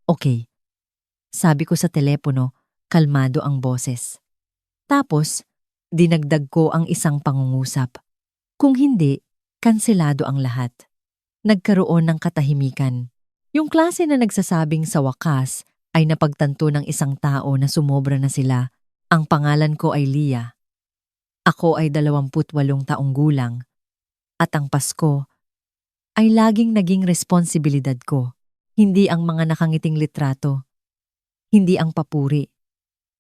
Okay, sabi ko sa telepono, kalmado ang boses. Tapos, dinagdag ko ang isang pangungusap. Kung hindi, kanselado ang lahat. Nagkaroon ng katahimikan. Yung klase na nagsasabing sa wakas ay napagtanto ng isang tao na sumobra na sila. Ang pangalan ko ay Leah. Ako ay 28 taong gulang. At ang Pasko ay laging naging responsibilidad ko. Hindi ang mga nakangiting litrato. Hindi ang papuri.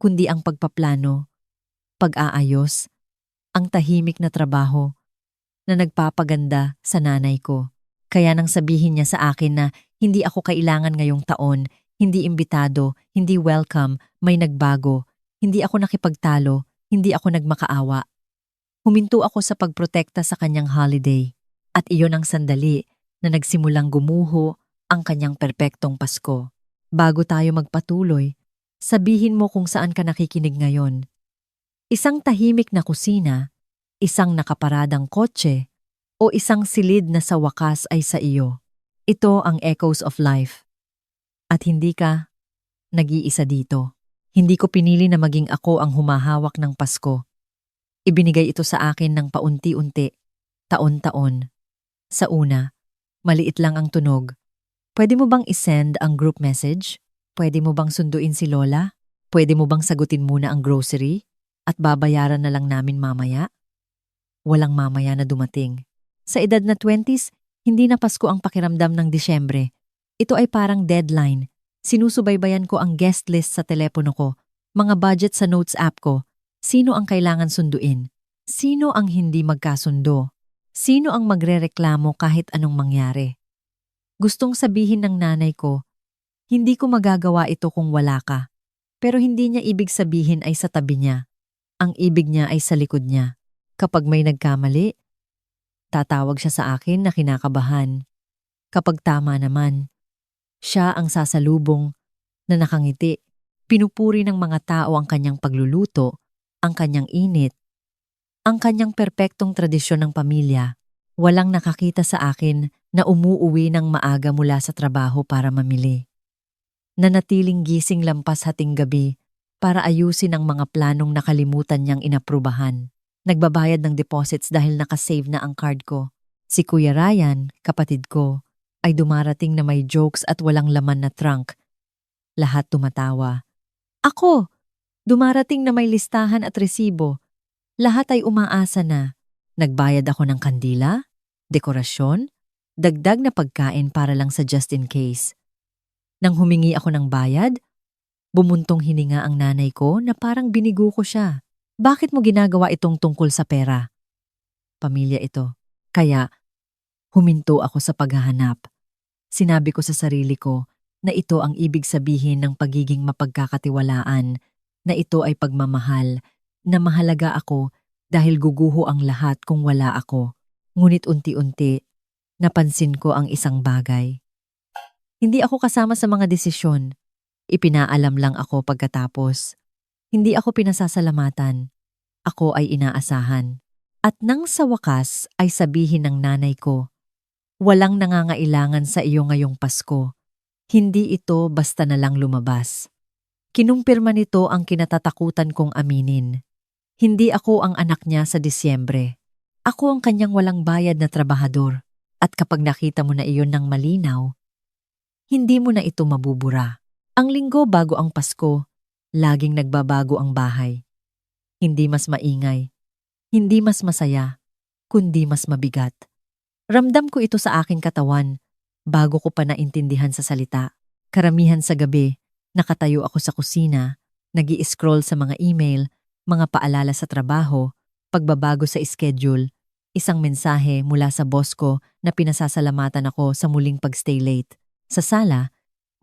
Kundi ang pagpaplano, pag-aayos, ang tahimik na trabaho na nagpapaganda sa nanay ko. Kaya nang sabihin niya sa akin na hindi ako kailangan ngayong taon, hindi imbitado, hindi welcome, may nagbago, hindi ako nakipagtalo, hindi ako nagmakaawa. Huminto ako sa pagprotekta sa kanyang holiday. At iyon ang sandali na nagsimulang gumuho ang kanyang perpektong Pasko. Bago tayo magpatuloy, sabihin mo kung saan ka nakikinig ngayon. Isang tahimik na kusina, isang nakaparadang kotse, o isang silid na sa wakas ay sa iyo. Ito ang Echoes of Life. At hindi ka nag-iisa dito. Hindi ko pinili na maging ako ang humahawak ng Pasko. Ibinigay ito sa akin ng paunti-unti, taon-taon. Sa una, maliit lang ang tunog. Pwede mo bang isend ang group message? Pwede mo bang sunduin si Lola? Pwede mo bang sagutin muna ang grocery? At babayaran na lang namin mamaya? Walang mamaya na dumating. Sa edad na 20s, hindi na Pasko ang pakiramdam ng Disyembre. Ito ay parang deadline. Sinusubaybayan ko ang guest list sa telepono ko, mga budget sa notes app ko. Sino ang kailangan sunduin? Sino ang hindi magkasundo? Sino ang magrereklamo kahit anong mangyari? Gustong sabihin ng nanay ko, hindi ko magagawa ito kung wala ka. Pero hindi niya ibig sabihin ay sa tabi niya. Ang ibig niya ay sa likod niya. Kapag may nagkamali, tatawag siya sa akin na kinakabahan. Kapag tama naman, siya ang sasalubong na nakangiti. Pinupuri ng mga tao ang kanyang pagluluto, ang kanyang init, ang kanyang perpektong tradisyon ng pamilya. Walang nakakita sa akin na umuuwi ng maaga mula sa trabaho para mamili. Nanatiling gising lampas hating gabi para ayusin ang mga planong nakalimutan niyang inaprubahan. Nagbabayad ng deposits dahil nakasave na ang card ko. Si Kuya Ryan, kapatid ko, ay dumarating na may jokes at walang laman na trunk. Lahat tumatawa. Ako, dumarating na may listahan at resibo. Lahat ay umaasa na. Nagbayad ako ng kandila, dekorasyon, dagdag na pagkain para lang sa just in case. Nang humingi ako ng bayad, bumuntong hininga ang nanay ko na parang binigo ko siya. Bakit mo ginagawa itong tungkol sa pera? Pamilya ito. Kaya, huminto ako sa paghahanap. Sinabi ko sa sarili ko na ito ang ibig sabihin ng pagiging mapagkakatiwalaan, na ito ay pagmamahal, na mahalaga ako dahil guguho ang lahat kung wala ako. Ngunit unti-unti, napansin ko ang isang bagay. Hindi ako kasama sa mga desisyon. Ipinaalam lang ako pagkatapos. Hindi ako pinasasalamatan. Ako ay inaasahan. At nang sa wakas ay sabihin ng nanay ko, walang nangangailangan sa iyo ngayong Pasko. Hindi ito basta na lang lumabas. Kinumpirma nito ang kinatatakutan kong aminin. Hindi ako ang anak niya sa Disyembre. Ako ang kanyang walang bayad na trabahador. At kapag nakita mo na iyon ng malinaw, hindi mo na ito mabubura. Ang linggo bago ang Pasko, laging nagbabago ang bahay. Hindi mas maingay, hindi mas masaya, kundi mas mabigat. Ramdam ko ito sa aking katawan bago ko pa naintindihan sa salita. Karamihan sa gabi, nakatayo ako sa kusina, nag-i-scroll sa mga email, mga paalala sa trabaho, pagbabago sa schedule, isang mensahe mula sa boss ko na pinasasalamatan ako sa muling pagstay late. Sa sala,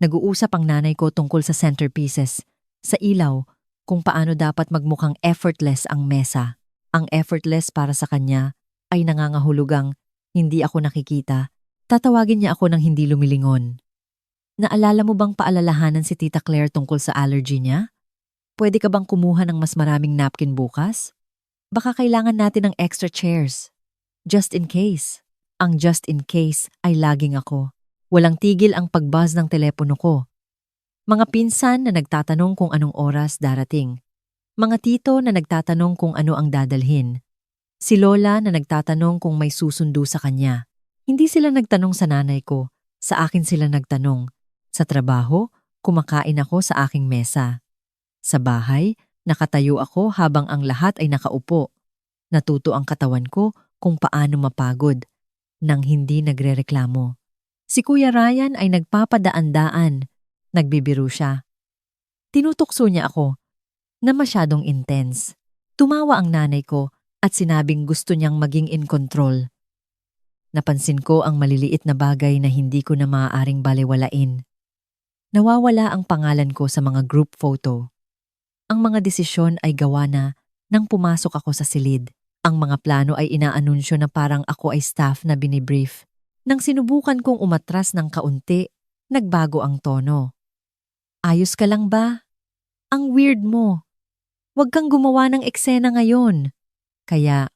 nag-uusap ang nanay ko tungkol sa centerpieces, sa ilaw, kung paano dapat magmukhang effortless ang mesa. Ang effortless para sa kanya ay nangangahulugang hindi ako nakikita. Tatawagin niya ako ng hindi lumilingon. Naalala mo bang paalalahanan si Tita Claire tungkol sa allergy niya? Pwede ka bang kumuha ng mas maraming napkin bukas? Baka kailangan natin ng extra chairs. Just in case. Ang just in case ay laging ako. Walang tigil ang pag-buzz ng telepono ko. Mga pinsan na nagtatanong kung anong oras darating. Mga tito na nagtatanong kung ano ang dadalhin. Si Lola na nagtatanong kung may susundo sa kanya. Hindi sila nagtanong sa nanay ko. Sa akin sila nagtanong. Sa trabaho, kumakain ako sa aking mesa. Sa bahay, nakatayo ako habang ang lahat ay nakaupo. Natuto ang katawan ko kung paano mapagod nang hindi nagrereklamo. Si Kuya Ryan ay nagpapadaan-daan. Nagbibiro siya. Tinutukso niya ako na masyadong intense. Tumawa ang nanay ko at sinabing gusto niyang maging in control. Napansin ko ang maliliit na bagay na hindi ko na maaaring balewalain. Nawawala ang pangalan ko sa mga group photo. Ang mga desisyon ay gawa na nang pumasok ako sa silid. Ang mga plano ay inaanunsyo na parang ako ay staff na binibrief. Nang sinubukan kong umatras ng kaunti, nagbago ang tono. Ayos ka lang ba? Ang weird mo. Huwag kang gumawa ng eksena ngayon. Kaya,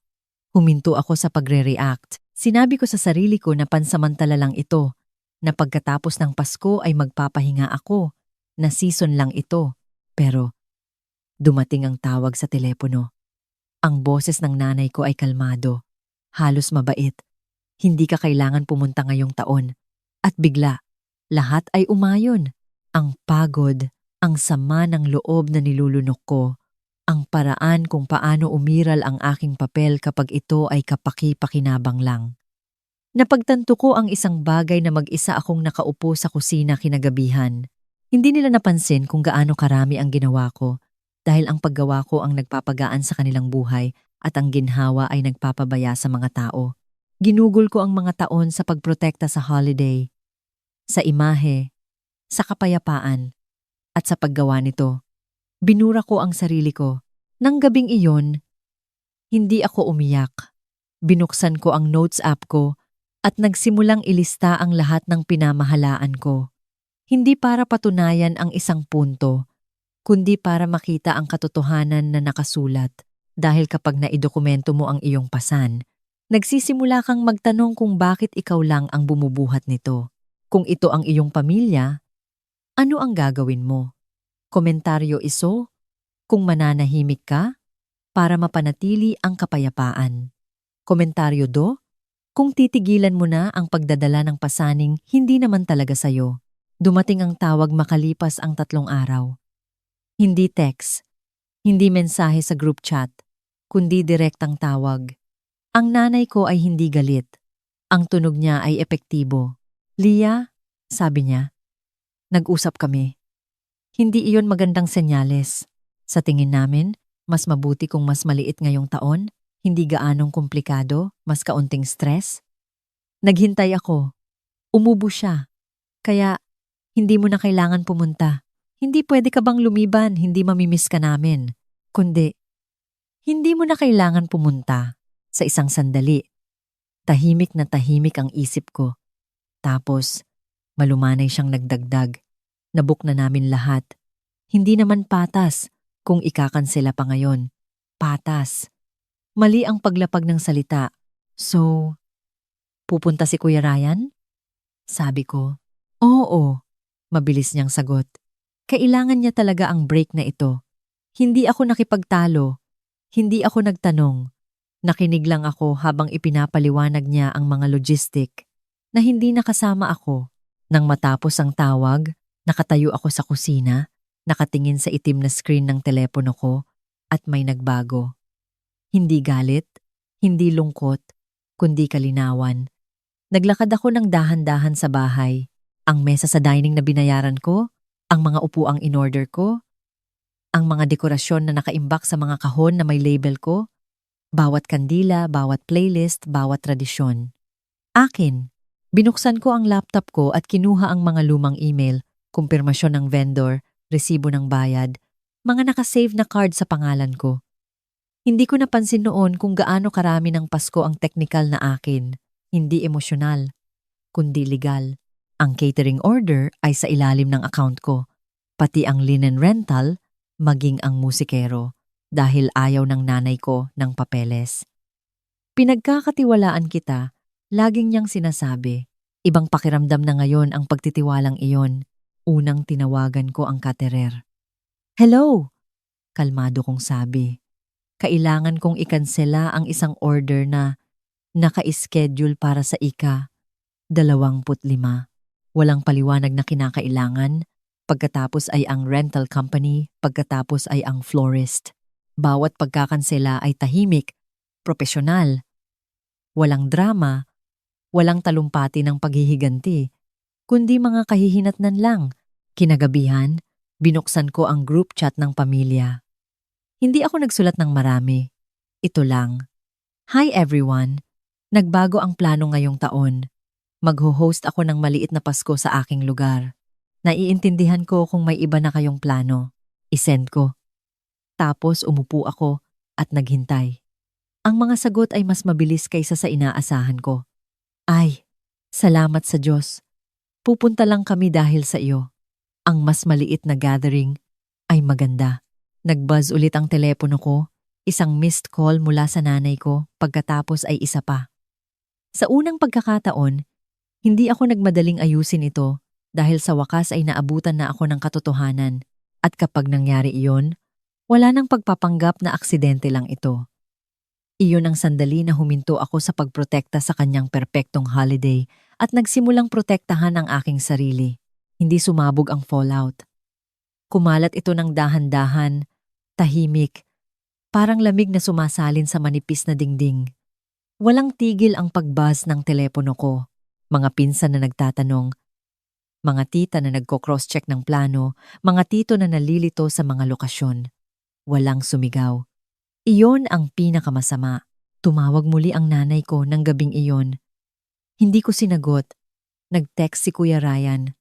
huminto ako sa pagre-react. Sinabi ko sa sarili ko na pansamantala lang ito, na pagkatapos ng Pasko ay magpapahinga ako, na season lang ito. Pero, dumating ang tawag sa telepono. Ang boses ng nanay ko ay kalmado, halos mabait. Hindi ka kailangan pumunta ngayong taon. At bigla, lahat ay umayon. Ang pagod, ang sama ng loob na nilulunok ko, ang paraan kung paano umiral ang aking papel kapag ito ay kapaki-pakinabang lang. Napagtanto ko ang isang bagay na mag-isa akong nakaupo sa kusina kinagabihan. Hindi nila napansin kung gaano karami ang ginawa ko dahil ang paggawa ko ang nagpapagaan sa kanilang buhay at ang ginhawa ay nagpapabaya sa mga tao. Ginugol ko ang mga taon sa pagprotekta sa holiday, sa imahe, sa kapayapaan, at sa paggawa nito. Binura ko ang sarili ko. Nang gabing iyon, hindi ako umiyak. Binuksan ko ang notes app ko at nagsimulang ilista ang lahat ng pinamahalaan ko. Hindi para patunayan ang isang punto, kundi para makita ang katotohanan na nakasulat. Dahil kapag naidokumento mo ang iyong pasan, nagsisimula kang magtanong kung bakit ikaw lang ang bumubuhat nito. Kung ito ang iyong pamilya, ano ang gagawin mo? Komentaryo iso, kung mananahimik ka, para mapanatili ang kapayapaan. Komentaryo do, kung titigilan mo na ang pagdadala ng pasaning hindi naman talaga sayo. Dumating ang tawag makalipas ang 3 araw. Hindi text, hindi mensahe sa group chat, kundi direktang tawag. Ang nanay ko ay hindi galit. Ang tunog niya ay epektibo. Lia, sabi niya, nag-usap kami. Hindi iyon magandang senyales. Sa tingin namin, mas mabuti kung mas maliit ngayong taon, hindi gaanong komplikado, mas kaunting stress. Naghintay ako. Umubo siya. Kaya, hindi mo na kailangan pumunta. Hindi pwede ka bang lumiban, hindi mamimiss ka namin. Kundi, hindi mo na kailangan pumunta sa isang sandali. Tahimik na tahimik ang isip ko. Tapos, malumanay siyang nagdagdag. Nabook na namin lahat. Hindi naman patas kung ikakansela pa ngayon. Patas. Mali ang paglapag ng salita. So, pupunta si Kuya Ryan? Sabi ko. Oo. Mabilis niyang sagot. Kailangan niya talaga ang break na ito. Hindi ako nakipagtalo. Hindi ako nagtanong. Nakinig lang ako habang ipinapaliwanag niya ang mga logistic na hindi nakasama ako. Nang matapos ang tawag, nakatayo ako sa kusina, nakatingin sa itim na screen ng telepono ko at may nagbago. Hindi galit, hindi lungkot, kundi kalinawan. Naglakad ako ng dahan-dahan sa bahay. Ang mesa sa dining na binayaran ko, ang mga upuang in-order ko, ang mga dekorasyon na nakaimbak sa mga kahon na may label ko, bawat kandila, bawat playlist, bawat tradisyon. Akin, binuksan ko ang laptop ko at kinuha ang mga lumang email, kumpirmasyon ng vendor, resibo ng bayad, mga nakasave na card sa pangalan ko. Hindi ko napansin noon kung gaano karami ng Pasko ang technical na akin, hindi emosyonal, kundi legal. Ang catering order ay sa ilalim ng account ko, pati ang linen rental, maging ang musikero, dahil ayaw ng nanay ko ng papeles. Pinagkakatiwalaan kita, laging niyang sinasabi, ibang pakiramdam na ngayon ang pagtitiwalang iyon. Unang tinawagan ko ang caterer. "Hello!" Kalmado kong sabi. Kailangan kong ikansela ang isang order na naka-schedule para sa ika-25. Walang paliwanag na kinakailangan. Pagkatapos ay ang rental company, pagkatapos ay ang florist. Bawat pagkakansela ay tahimik, propesyonal. Walang drama, walang talumpati ng paghihiganti, kundi mga kahihinatnan lang. Kinagabihan, binuksan ko ang group chat ng pamilya. Hindi ako nagsulat ng marami. Ito lang. "Hi everyone! Nagbago ang plano ngayong taon. Magho-host ako ng maliit na Pasko sa aking lugar. Naiintindihan ko kung may iba na kayong plano. I-send ko." Tapos umupo ako at naghintay. Ang mga sagot ay mas mabilis kaysa sa inaasahan ko. "Ay, salamat sa Diyos. Pupunta lang kami dahil sa iyo. Ang mas maliit na gathering ay maganda." Nag-buzz ulit ang telepono ko, isang missed call mula sa nanay ko, pagkatapos ay isa pa. Sa unang pagkakataon, hindi ako nagmadaling ayusin ito dahil sa wakas ay naabutan na ako ng katotohanan. At kapag nangyari iyon, wala nang pagpapanggap na aksidente lang ito. Iyon ang sandali na huminto ako sa pagprotekta sa kanyang perpektong holiday at nagsimulang protektahan ang aking sarili. Hindi sumabog ang fallout. Kumalat ito ng dahan-dahan, tahimik, parang lamig na sumasalin sa manipis na dingding. Walang tigil ang pagbuzz ng telepono ko. Mga pinsan na nagtatanong, mga tita na nagko-cross-check ng plano, mga tito na nalilito sa mga lokasyon. Walang sumigaw. Iyon ang pinakamasama. Tumawag muli ang nanay ko ng gabing iyon. Hindi ko sinagot. Nag-text si Kuya Ryan.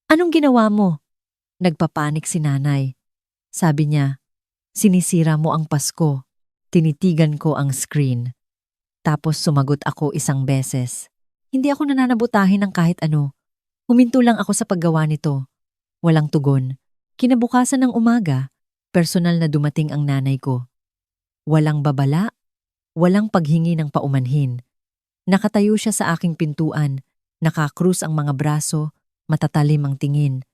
"Anong ginawa mo?" Nagpapanik si nanay. Sabi niya, "Sinisira mo ang Pasko." Tinitigan ko ang screen. Tapos sumagot ako isang beses. Hindi ako nananabutahin ng kahit ano. Huminto lang ako sa paggawa nito. Walang tugon. Kinabukasan ng umaga, personal na dumating ang nanay ko. Walang babala, walang paghingi ng paumanhin. Nakatayo siya sa aking pintuan, nakakrus ang mga braso, matatalim ang tingin.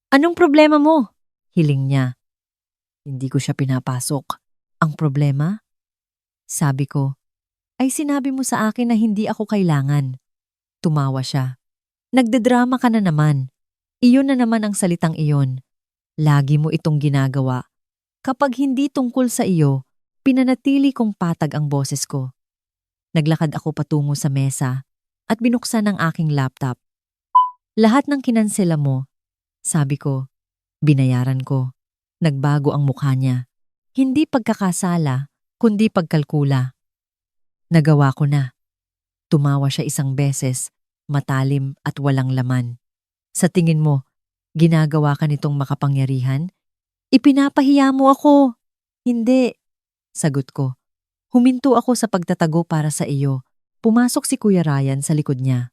"Anong problema mo?" hiling niya. Hindi ko siya pinapasok. "Ang problema?" Sabi ko, "Ay sinabi mo sa akin na hindi ako kailangan." Tumawa siya. "Nagdedrama ka na naman. Iyon na naman ang salitang iyon. Lagi mo itong ginagawa. Kapag hindi tungkol sa iyo, pinanatili kong patag ang boses ko." Naglakad ako patungo sa mesa at binuksan ang aking laptop. "Lahat ng kinansela mo," sabi ko. Binayaran ko. Nagbago ang mukha niya. Hindi pagkakasala, kundi pagkalkula. "Nagawa ko na." Tumawa siya isang beses, matalim at walang laman. "Sa tingin mo, ginagawa ka nitong makapangyarihan? Ipinapahiya mo ako." "Hindi," sagot ko. "Huminto ako sa pagtatago para sa iyo." Pumasok si Kuya Ryan sa likod niya.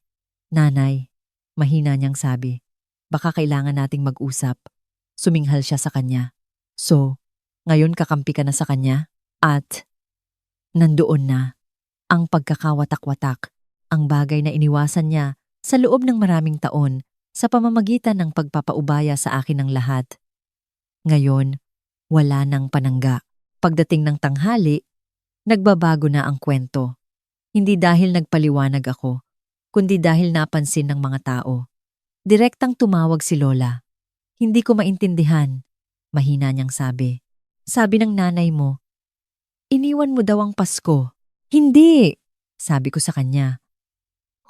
"Nanay," mahina niyang sabi, "baka kailangan nating mag-usap." Suminghal siya sa kanya. "So, ngayon kakampi ka na sa kanya?" At nandoon na ang pagkakawatak-watak, ang bagay na iniwasan niya sa loob ng maraming taon sa pamamagitan ng pagpapaubaya sa akin ng lahat. Ngayon, wala nang panangga. Pagdating ng tanghali, nagbabago na ang kwento. Hindi dahil nagpaliwanag ako, kundi dahil napansin ng mga tao. Direktang tumawag si Lola. "Hindi ko maintindihan," mahina niyang sabi. "Sabi ng nanay mo, iniwan mo daw ang Pasko." "Hindi," sabi ko sa kanya.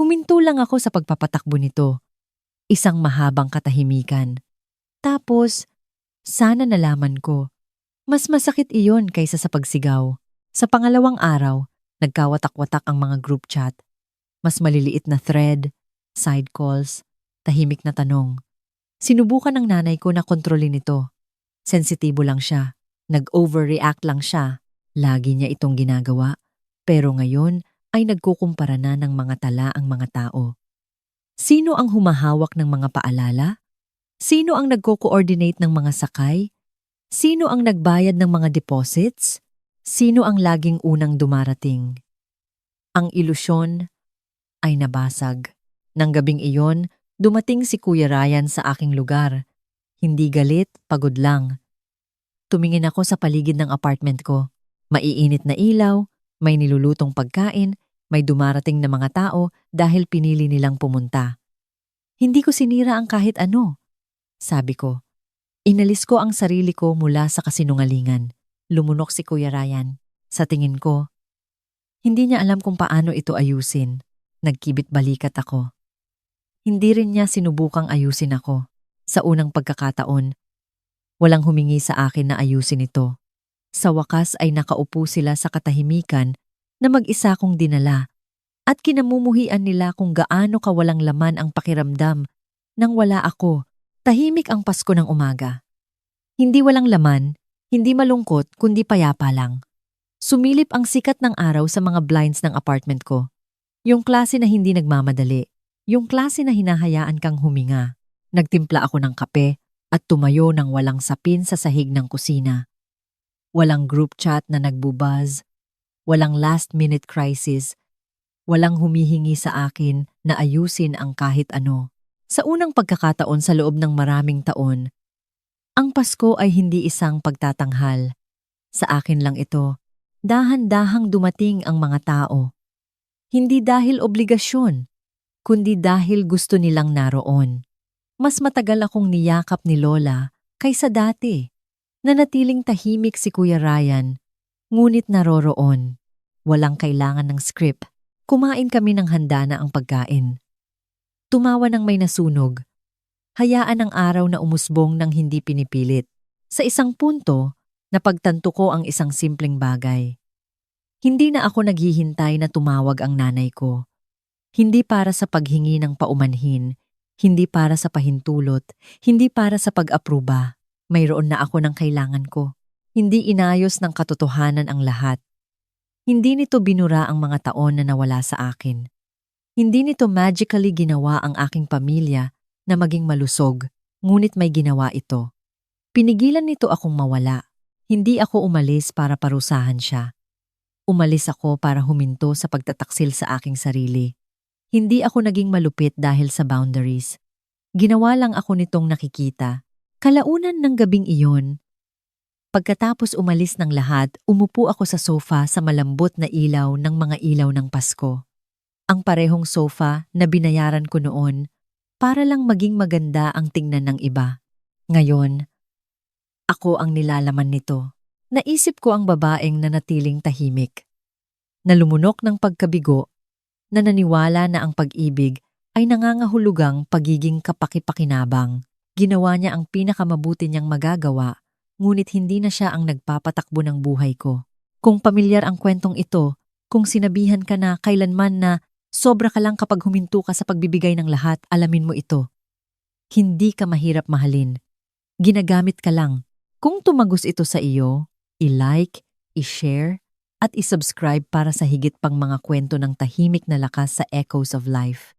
Huminto lang ako sa pagpapatakbo nito. Isang mahabang katahimikan. Tapos, sana nalaman ko. Mas masakit iyon kaysa sa pagsigaw. Sa pangalawang araw, nagkawatak-watak ang mga group chat. Mas maliliit na thread, side calls, tahimik na tanong. Sinubukan ng nanay ko na kontrolin ito. Sensitibo lang siya. Nag-overreact lang siya. Lagi niya itong ginagawa. Pero ngayon ay nagkukumpara na ng mga tala ang mga tao. Sino ang humahawak ng mga paalala? Sino ang nagko-coordinate ng mga sakay? Sino ang nagbayad ng mga deposits? Sino ang laging unang dumarating? Ang ilusyon ay nabasag. Nang gabing iyon, dumating si Kuya Ryan sa aking lugar. Hindi galit, pagod lang. Tumingin ako sa paligid ng apartment ko. Maiinit na ilaw, may nilulutong pagkain, may dumarating na mga tao dahil pinili nilang pumunta. Hindi ko sinira ang kahit ano, sabi ko. Inalis ko ang sarili ko mula sa kasinungalingan. Lumunok si Kuya Ryan. Sa tingin ko, hindi niya alam kung paano ito ayusin. Nagkibit balikat ako. Hindi rin niya sinubukang ayusin ako. Sa unang pagkakataon, walang humingi sa akin na ayusin ito. Sa wakas ay nakaupo sila sa katahimikan na mag-isa kong dinala at kinamumuhian nila kung gaano kawalang laman ang pakiramdam nang wala ako. Tahimik ang Pasko ng umaga. Hindi walang laman, hindi malungkot kundi payapa lang. Sumilip ang sikat ng araw sa mga blinds ng apartment ko. Yung klase na hindi nagmamadali. Yung klase na hinahayaan kang huminga. Nagtimpla ako ng kape at tumayo ng walang sapin sa sahig ng kusina. Walang group chat na nagbubuzz. Walang last-minute crisis. Walang humihingi sa akin na ayusin ang kahit ano. Sa unang pagkakataon sa loob ng maraming taon, ang Pasko ay hindi isang pagtatanghal. Sa akin lang ito, dahan-dahang dumating ang mga tao. Hindi dahil obligasyon, kundi dahil gusto nilang naroon. Mas matagal akong niyakap ni Lola kaysa dati. Nanatiling tahimik si Kuya Ryan, ngunit naroroon. Walang kailangan ng script. Kumain kami ng handa na ang pagkain. Tumawa ng may nasunog. Hayaan ang araw na umusbong ng hindi pinipilit. Sa isang punto, napagtanto ko ang isang simpleng bagay. Hindi na ako naghihintay na tumawag ang nanay ko. Hindi para sa paghingi ng paumanhin, hindi para sa pahintulot, hindi para sa pag-apruba. Mayroon na ako ng kailangan ko. Hindi inayos ng katotohanan ang lahat. Hindi nito binura ang mga taon na nawala sa akin. Hindi nito magically ginawa ang aking pamilya na maging malusog, ngunit may ginawa ito. Pinigilan nito akong mawala. Hindi ako umalis para parusahan siya. Umalis ako para huminto sa pagtataksil sa aking sarili. Hindi ako naging malupit dahil sa boundaries. Ginawa lang ako nitong nakikita. Kalaunan ng gabing iyon, pagkatapos umalis ng lahat, umupo ako sa sofa sa malambot na ilaw ng mga ilaw ng Pasko. Ang parehong sofa na binayaran ko noon para lang maging maganda ang tingnan ng iba. Ngayon, ako ang nilalaman nito. Naisip ko ang babaeng nanatiling tahimik. Nalumunok ng pagkabigo, na naniwala na ang pag-ibig ay nangangahulugang pagiging kapaki-pakinabang. Ginawa niya ang pinakamabuti niyang magagawa, ngunit hindi na siya ang nagpapatakbo ng buhay ko. Kung pamilyar ang kwentong ito, kung sinabihan ka na kailanman na sobra ka lang kapag huminto ka sa pagbibigay ng lahat, alamin mo ito. Hindi ka mahirap mahalin. Ginagamit ka lang. Kung tumagos ito sa iyo, i-like, i-share, at i-subscribe para sa higit pang mga kwento ng tahimik na lakas sa Echoes of Life.